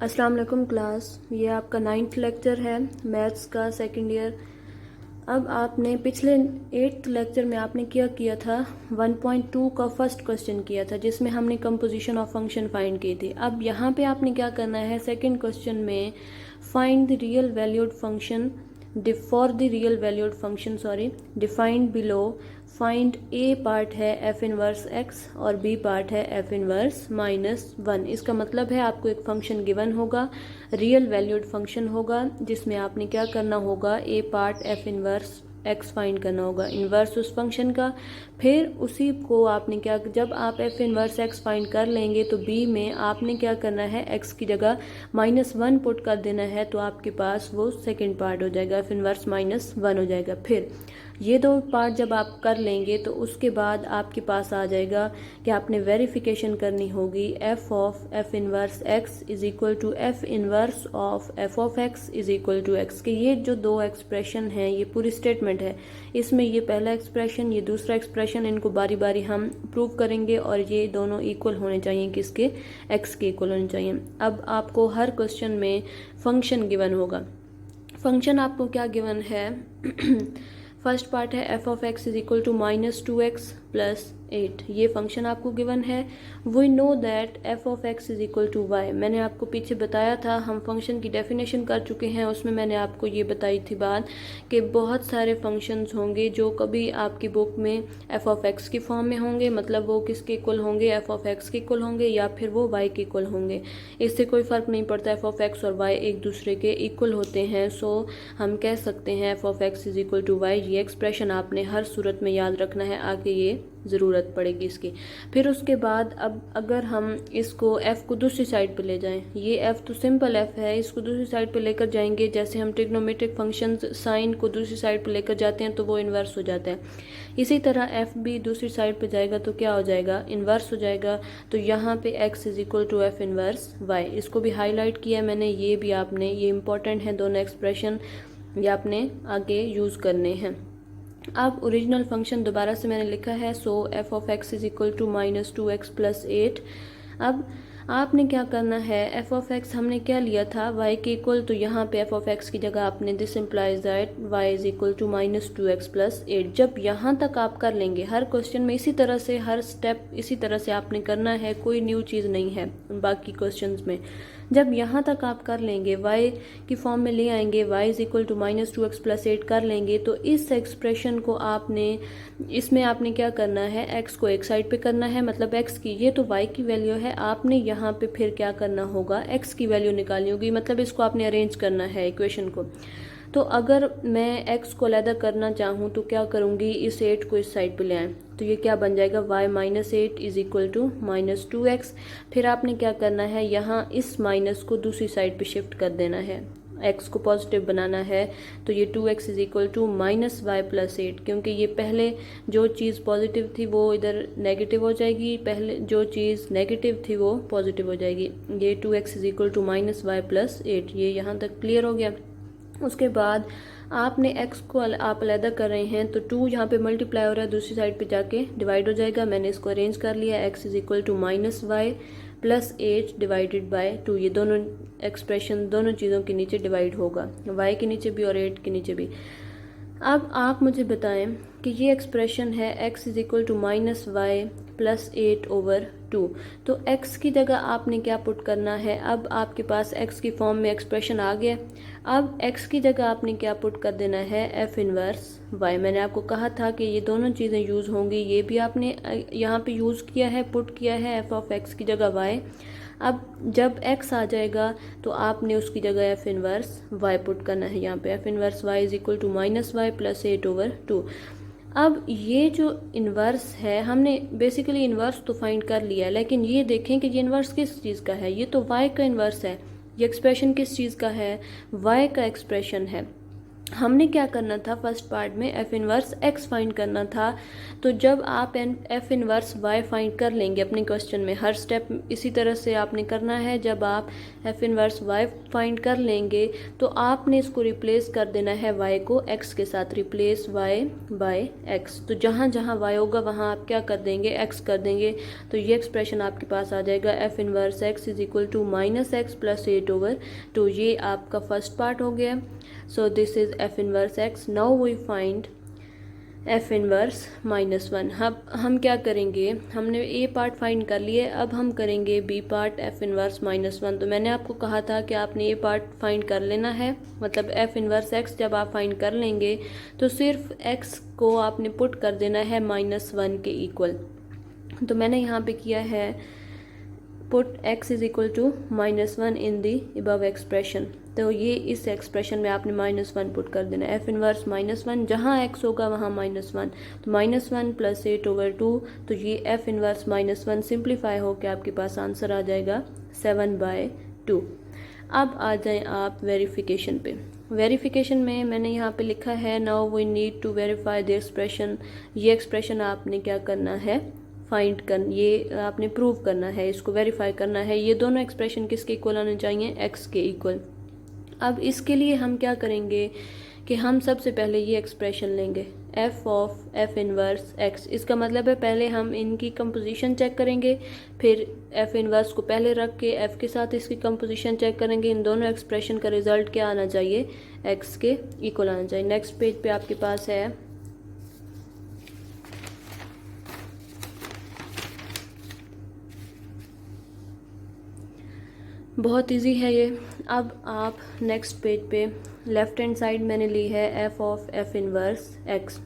अस्सलाम वालेकुम क्लास। ये आपका 9th लेक्चर है मैथ्स का सेकंड ईयर। अब आपने पिछले 8th लेक्चर में आपने क्या किया था, 1.2 का फर्स्ट क्वेश्चन किया था जिसमें हमने कंपोजिशन ऑफ फंक्शन फाइंड की थी। अब यहाँ पे आपने क्या करना है, सेकंड क्वेश्चन में find the real valued function for the real valued function defined below. Find A part है एफ इनवर्स एक्स और बी पार्ट है एफ इनवर्स -1। इसका मतलब है आपको एक फंक्शन गिवन होगा, रियल वैल्यूड फंक्शन होगा, जिसमें आपने क्या करना होगा, A part F inverse X find करना होगा, इन्वर्स उस फंक्शन का। फिर उसी को आपने क्या, जब आप एफ इनवर्स एक्स फाइंड कर लेंगे तो बी में आपने क्या करना है, एक्स की जगह -1 पुट कर देना है, तो आपके पास वो सेकंड पार्ट हो जाएगा, एफ इनवर्स -1 हो जाएगा। फिर ये दो पार्ट जब आप कर लेंगे तो उसके बाद आपके पास आ जाएगा कि आपने वेरिफिकेशन करनी होगी f of f inverse x is equal to f inverse of f of x is equal to x. के ये जो दो एक्सप्रेशन हैं, ये पूरी स्टेटमेंट है, इसमें ये पहला एक्सप्रेशन, ये दूसरा एक्सप्रेशन, इनको बारी बारी हम प्रूव करेंगे और ये दोनों इक्वल होने चाहिए, किसके, एक्स के इक्वल होने चाहिए। अब आपको हर क्वेश्चन में फंक्शन गिवन होगा। फंक्शन आपको क्या गिवन है फर्स्ट पार्ट है f of x is equal to -2x + 8, ये फंक्शन आपको गिवन है। We know that f of x is equal to y. मैंने आपको पीछे बताया था, हम फंक्शन की डेफिनेशन कर चुके हैं, उसमें मैंने आपको ये बताई थी बात कि बहुत सारे फंक्शंस होंगे जो कभी आपकी बुक में एफ ऑफ एक्स की फॉर्म में होंगे, मतलब वो किसके इक्वल होंगे, एफ ऑफ एक्स के इक्वल होंगे, या फिर वो वाई के इक्वल होंगे। इससे कोई फ़र्क नहीं पड़ता, एफ ऑफ एक्स और वाई एक दूसरे के इक्वल होते हैं। सो हम कह सकते हैं f of x is equal to y. ये एक्सप्रेशन आपने हर सूरत में याद रखना है, आगे ये ज़रूरत पड़ेगी इसकी। फिर उसके बाद अब अगर हम इसको f को दूसरी साइड पे ले जाएं, ये f तो सिंपल f है, इसको दूसरी साइड पे लेकर जाएंगे, जैसे हम ट्रिग्नोमेट्रिक फंक्शंस साइन को दूसरी साइड पे लेकर जाते हैं तो वो इन्वर्स हो जाता है। इसी तरह f भी दूसरी साइड पे जाएगा तो क्या हो जाएगा, इन्वर्स हो जाएगा। तो यहाँ पे x is equal to f inverse y, इसको भी हाईलाइट किया मैंने, ये भी आपने, ये इंपॉर्टेंट है दोनों एक्सप्रेशन, ये आपने आगे यूज़ करने हैं। अब ओरिजिनल फंक्शन दोबारा से मैंने लिखा है, so F of x is equal to -2x + 8। अब आपने क्या करना है, एफ ऑफ एक्स हमने क्या लिया था, वाई के इक्वल, तो यहाँ पे एफ ऑफ एक्स की जगह आपने this implies that y is equal to -2x + 8। जब यहाँ तक आप कर लेंगे, हर क्वेश्चन में इसी तरह से, हर स्टेप इसी तरह से आपने करना है, कोई न्यू चीज़ नहीं है बाकी क्वेश्चंस में। जब यहाँ तक आप कर लेंगे, y की फॉर्म में ले आएंगे, y is equal to -2x + 8 कर लेंगे, तो इस एक्सप्रेशन को आपने, इसमें आपने क्या करना है, x को एक साइड पे करना है, मतलब x की, ये तो y की वैल्यू है, आपने यहाँ पे फिर क्या करना होगा, x की वैल्यू निकालनी होगी, मतलब इसको आपने अरेंज करना है इक्वेशन को। तो अगर मैं x को अलग करना चाहूँ तो क्या करूँगी, इस 8 को इस साइड पे ले आएँ, तो ये क्या बन जाएगा, y -8 is equal to -2x। फिर आपने क्या करना है, यहाँ इस माइनस को दूसरी साइड पे शिफ्ट कर देना है, x को पॉजिटिव बनाना है, तो ये 2x is equal to -y + 8, क्योंकि ये पहले जो चीज़ पॉजिटिव थी वो इधर नेगेटिव हो जाएगी, पहले जो चीज़ नेगेटिव थी वो पॉजिटिव हो जाएगी। ये 2x is equal to -y + 8, ये यहाँ तक क्लियर हो गया। उसके बाद आपने x को आप अलग कर रहे हैं, तो 2 यहाँ पे मल्टीप्लाई हो रहा है, दूसरी साइड पे जाके डिवाइड हो जाएगा। मैंने इसको अरेंज कर लिया, x is equal to -y + 8 divided by 2। ये दोनों एक्सप्रेशन दोनों चीज़ों के नीचे डिवाइड होगा, y के नीचे भी और 8 के नीचे भी। अब आप मुझे बताएं कि ये एक्सप्रेशन है x is equal to -y + 8/2, तो x की जगह आपने क्या पुट करना है, अब आपके पास x की फॉर्म में एक्सप्रेशन आ गया। अब x की जगह आपने क्या पुट कर देना है, f इनवर्स y। मैंने आपको कहा था कि ये दोनों चीज़ें यूज़ होंगी, ये भी आपने यहाँ पे यूज़ किया है, पुट किया है f ऑफ x की जगह y। अब जब x आ जाएगा तो आपने उसकी जगह f इनवर्स y पुट करना है, यहाँ पे f inverse y is equal to -y + 8/2। अब ये जो इन्वर्स है, हमने बेसिकली इन्वर्स तो फाइंड कर लिया है, लेकिन ये देखें कि ये इन्वर्स किस चीज़ का है, ये तो y का इन्वर्स है। ये एक्सप्रेशन किस चीज़ का है, y का एक्सप्रेशन है। हमने क्या करना था, फर्स्ट पार्ट में एफ इनवर्स एक्स फाइंड करना था। तो जब आप एफ इनवर्स वाई फाइंड कर लेंगे अपने क्वेश्चन में, हर स्टेप इसी तरह से आपने करना है। जब आप एफ इनवर्स वाई फाइंड कर लेंगे तो आपने इसको रिप्लेस कर देना है वाई को एक्स के साथ, रिप्लेस वाई बाय एक्स। तो जहाँ जहाँ वाई होगा वहाँ आप क्या कर देंगे, एक्स कर देंगे। तो ये एक्सप्रेशन आपके पास आ जाएगा f inverse x is equal to minus x plus 8/2। ये आपका फर्स्ट पार्ट हो गया। So this is f inverse x. Now we find f inverse -1। अब हम क्या करेंगे, हमने a पार्ट फाइंड कर लिए, अब हम करेंगे b पार्ट f इनवर्स -1। तो मैंने आपको कहा था कि आपने a पार्ट फाइंड कर लेना है, मतलब f इनवर्स x जब आप फाइंड कर लेंगे तो सिर्फ x को आपने पुट कर देना है -1 के इक्वल। तो मैंने यहाँ पे किया है put x is equal to -1 in the above expression. तो ये इस एक्सप्रेशन में आपने -1 पुट कर देना, एफ इनवर्स -1, जहाँ x होगा वहाँ -1, तो -1 प्लस 8/2। तो ये एफ इनवर्स -1 सिंप्लीफाई होकर आपके पास आंसर आ जाएगा 7/2। अब आ जाएं आप वेरिफिकेशन पे। वेरिफिकेशन में मैंने यहाँ पे लिखा है now we need to verify the expression. ये एक्सप्रेशन आपने क्या करना है, फाइंड कर, ये आपने प्रूव करना है, इसको वेरीफाई करना है। ये दोनों एक्सप्रेशन किसके इक्वल आने चाहिए, एक्स के इक्वल। अब इसके लिए हम क्या करेंगे कि हम सबसे पहले ये एक्सप्रेशन लेंगे F of f inverse x. इसका मतलब है पहले हम इनकी कंपोजिशन चेक करेंगे, फिर एफ इनवर्स को पहले रख के एफ के साथ इसकी कंपोजिशन चेक करेंगे। इन दोनों एक्सप्रेशन का रिजल्ट क्या आना चाहिए, एक्स के इक्वल आना चाहिए। नेक्स्ट पेज पे आपके पास है बहुत इजी है ये। अब आप नेक्स्ट पेज पे लेफ्ट हैंड साइड मैंने ली है f of f inverse x.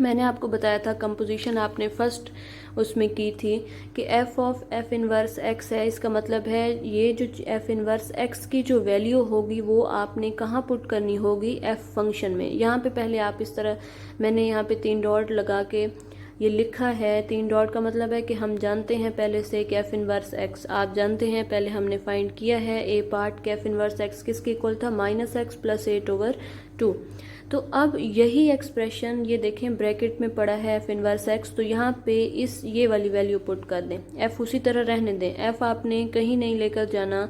मैंने आपको बताया था कंपोजिशन आपने फर्स्ट उसमें की थी कि F of f inverse x है। इसका मतलब है ये जो एफ इनवर्स एक्स की जो वैल्यू होगी वो आपने कहाँ पुट करनी होगी, एफ फंक्शन में। यहाँ पे पहले आप इस तरह, मैंने यहाँ पे 3 डॉट लगा के ये लिखा है। 3 डॉट का मतलब है कि हम जानते हैं पहले से कि एफ इनवर्स एक्स, आप जानते हैं पहले हमने फाइंड किया है ए पार्ट के एफ इनवर्स एक्स किसके इक्वल था, -x प्लस 8/2। तो अब यही एक्सप्रेशन ये देखें ब्रैकेट में पड़ा है एफ इनवर्स एक्स, तो यहाँ पे इस ये वाली वैल्यू पुट कर दें, एफ उसी तरह रहने दें, एफ आपने कहीं नहीं लेकर जाना,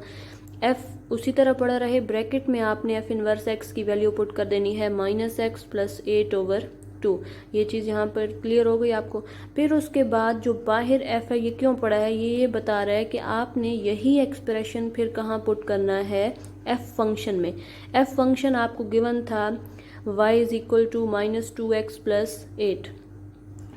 एफ उसी तरह पड़ा रहे। ब्रैकेट में आपने एफ इनवर्स एक्स की वैल्यू पुट कर देनी है -x प्लस 8/2। ये चीज़ यहाँ पर क्लियर हो गई आपको। फिर उसके बाद जो बाहर एफ है ये क्यों पड़ा है, ये बता रहा है कि आपने यही एक्सप्रेशन फिर कहाँ पुट करना है, एफ फंक्शन में। एफ फंक्शन आपको गिवन था y is equal to -2x plus 8,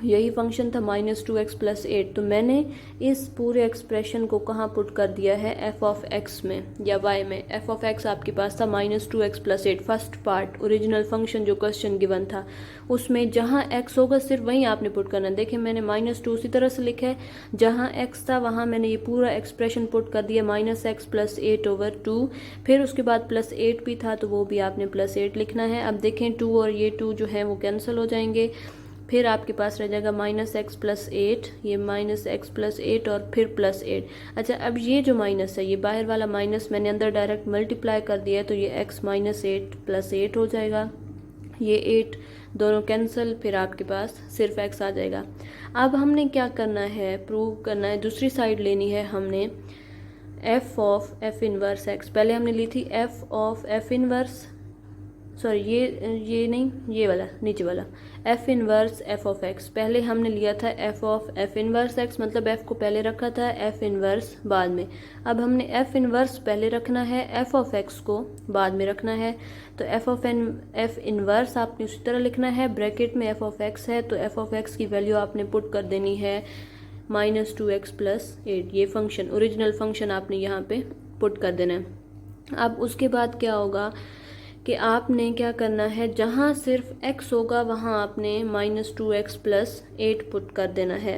यही फंक्शन था -2x प्लस 8। तो मैंने इस पूरे एक्सप्रेशन को कहाँ पुट कर दिया है, एफ ऑफ एक्स में या y में। एफ ऑफ एक्स आपके पास था -2x plus 8, first part original function जो क्वेश्चन गिवन था उसमें जहाँ x होगा सिर्फ वहीं आपने पुट करना। देखिए मैंने -2 उसी तरह से लिखा है, जहाँ x था वहाँ मैंने ये पूरा एक्सप्रेशन पुट कर दिया -x प्लस 8/2। फिर उसके बाद प्लस 8 भी था तो वो भी आपने प्लस 8 लिखना है। अब देखें 2 और ये 2 जो है वो कैंसिल हो जाएंगे, फिर आपके पास रह जाएगा -x प्लस 8, ये -x प्लस 8 और फिर प्लस 8। अच्छा अब ये जो माइनस है, ये बाहर वाला माइनस मैंने अंदर डायरेक्ट मल्टीप्लाई कर दिया है, तो ये x -8 प्लस 8 हो जाएगा, ये 8 दोनों कैंसिल, फिर आपके पास सिर्फ x आ जाएगा। अब हमने क्या करना है, प्रूव करना है, दूसरी साइड लेनी है हमने f of f inverse x। पहले हमने ली थी f of f inverse, sorry ये नहीं, ये वाला नीचे वाला F inverse F of x. पहले हमने लिया था F of f inverse x, मतलब एफ को पहले रखा था, एफ इनवर्स बाद में। अब हमने एफ इनवर्स पहले रखना है, एफ ऑफ एक्स को बाद में रखना है। तो एफ इनवर्स आपने उसी तरह लिखना है, ब्रैकेट में एफ ऑफ एक्स है तो एफ ऑफ एक्स की वैल्यू आपने पुट कर देनी है -2x प्लस 8। ये फंक्शन ओरिजिनल फंक्शन आपने यहाँ पे पुट कर देना है। अब उसके बाद क्या होगा कि आपने क्या करना है, जहाँ सिर्फ x होगा वहाँ आपने -2x प्लस 8 पुट कर देना है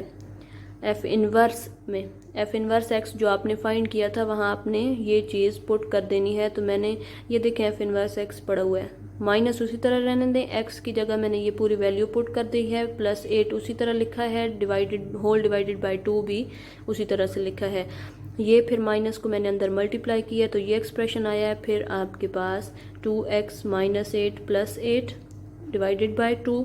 एफ इनवर्स में। एफ इनवर्स x जो आपने फाइंड किया था वहाँ आपने ये चीज़ पुट कर देनी है। तो मैंने ये देखें एफ इनवर्स x पड़ा हुआ है, माइनस उसी तरह रहने दें, x की जगह मैंने ये पूरी वैल्यू पुट कर दी है, प्लस 8 उसी तरह लिखा है, होल डिवाइडेड बाय 2 भी उसी तरह से लिखा है। ये फिर माइनस को मैंने अंदर मल्टीप्लाई किया तो ये एक्सप्रेशन आया है। फिर आपके पास 2x minus 8 plus 8 divided by 2।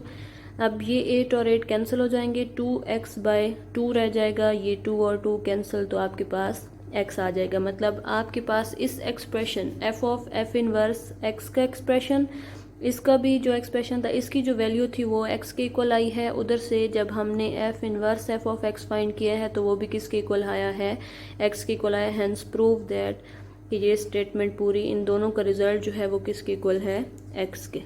अब ये 8 और 8 कैंसिल हो जाएंगे, 2x बाय 2 रह जाएगा, ये 2 और 2 कैंसिल, तो आपके पास x आ जाएगा। मतलब आपके पास इस expression f of f inverse x का एक्सप्रेशन, इसका भी जो एक्सप्रेशन था इसकी जो वैल्यू थी वो x के इक्वल आई है। उधर से जब हमने f inverse f of x find किया है तो वो भी किसके इक्वल आया है, x के इक्वल आया। हैंस प्रूव दैट कि ये स्टेटमेंट पूरी इन दोनों का रिजल्ट जो है वो किसके इक्वल है, x के।